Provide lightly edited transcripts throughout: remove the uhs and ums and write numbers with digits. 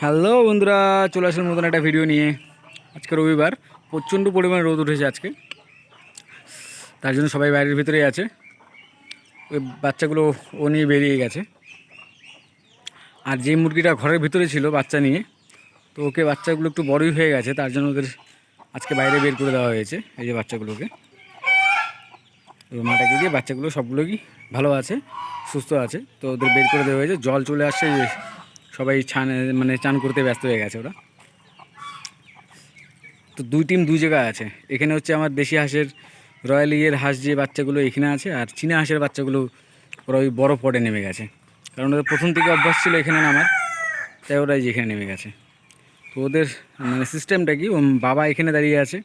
Hello বন্ধুরা, চলে আসার মতন একটা ভিডিও নিয়ে। আজকে রবিবার, প্রচণ্ড পরিমাণে রোদ উঠেছে আজকে, তার জন্য সবাই বাইরের ভিতরেই আছে। ওই বাচ্চাগুলো ও নিয়ে বেরিয়ে গেছে। আর যে মুরগিটা ঘরের ভিতরে ছিল বাচ্চা নিয়ে, তো ওকে বাচ্চাগুলো একটু বড়ই হয়ে গেছে, তার জন্য ওদের আজকে বাইরে বের করে দেওয়া হয়েছে। এই যে বাচ্চাগুলোকে মাটাকে দিয়ে বাচ্চাগুলো সবগুলো কি ভালো আছে, সুস্থ আছে, তো ওদের বের করে দেওয়া হয়েছে। জল চলে আসছে, সবাই চান করতে ব্যস্ত হয়ে গেছে ওরা। তো দুই টিম দুই জায়গায় আছে। এখানে হচ্ছে আমার দেশি হাঁসের রয়্যাল ইয়ের হাঁস যে বাচ্চাগুলো এখানে আছে, আর চীনা হাঁসের বাচ্চাগুলো ওরা ওই বড় পটে নেমে গেছে, কারণ ওদের প্রথম থেকে অভ্যাস ছিল এখানে নামার, তাই ওরাই যেখানে নেমে গেছে। তো ওদের সিস্টেমটা কি, ওর বাবা এখানে দাঁড়িয়ে আছে,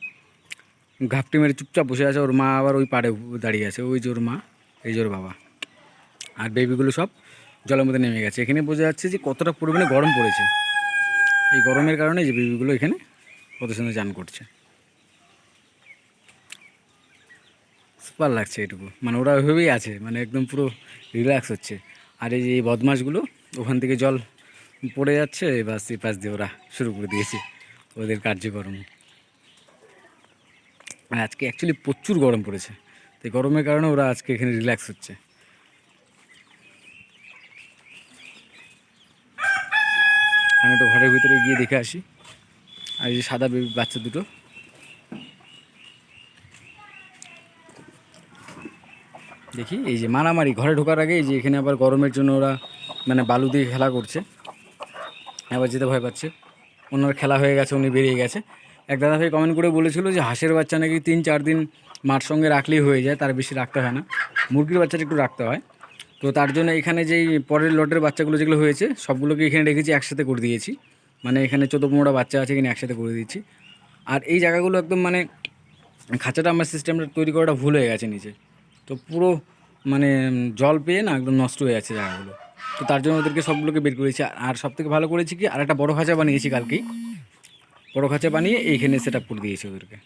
ঘাপটি মেরে চুপচাপ বসে আছে। ওর মা আবার ওই পাড়ে দাঁড়িয়ে আছে, ওই যে ওর মা, এই যে ওর বাবা। আর বেবিগুলো সব জলের মধ্যে নেমে গেছে। এখানে বোঝা যাচ্ছে যে কতটা পরিমাণে গরম পড়েছে। এই গরমের কারণে যে বেবিগুলো এখানে কত সুন্দর চান করছে। সুপার লাগছে এটুকু, ওরা ওইভাবেই আছে, একদম পুরো রিল্যাক্স হচ্ছে। আর এই যে এই বদমাশগুলো ওখান থেকে জল পড়ে যাচ্ছে, বাস এই পাশ দিয়ে ওরা শুরু করে দিয়েছে ওদের কার্যক্রম। আজকে অ্যাকচুয়ালি প্রচুর গরম পড়েছে, তো গরমের কারণে ওরা আজকে এখানে রিল্যাক্স হচ্ছে। আমি একটু ঘরের ভিতরে গিয়ে দেখে আসি। আর এই যে সাদা বেবি বাচ্চা দুটো, দেখি এই যে মারামারি ঘরে ঢোকার আগে। এই যে এখানে আবার গরমের জন্য ওরা বালু দিয়ে খেলা করছে, এবার যেতে ভয় পাচ্ছে। ওনার খেলা হয়ে গেছে, উনি বেরিয়ে গেছে। এক দাদা ভাই কমেন্ট করে বলেছিল যে হাঁসের বাচ্চা নাকি 3-4 দিন মার সঙ্গে রাখলেই হয়ে যায়, তার বেশি রাখতে হয় না। মুরগির বাচ্চাটা একটু রাখতে হয়। তো তার জন্য এখানে যেই পরের লটের বাচ্চাগুলো যেগুলো হয়েছে সবগুলোকে এখানে রেখেছি, একসাথে করে দিয়েছি। এখানে 14-15টা বাচ্চা আছে, এখানে একসাথে করে দিচ্ছি। আর এই জায়গাগুলো একদম খাঁচাটা আমার সিস্টেমটা তৈরি করাটা ভুল হয়ে গেছে নিচে, তো পুরো জল পেয়ে না একদম নষ্ট হয়ে যাচ্ছে জায়গাগুলো। তো তার জন্য ওদেরকে সবগুলোকে বের করেছি। আর সবথেকে ভালো করেছি কি, আর একটা বড়ো খাঁচা বানিয়েছি কালকেই, বড়ো খাঁচা বানিয়ে এইখানে সেট আপ করে দিয়েছি ওদেরকে।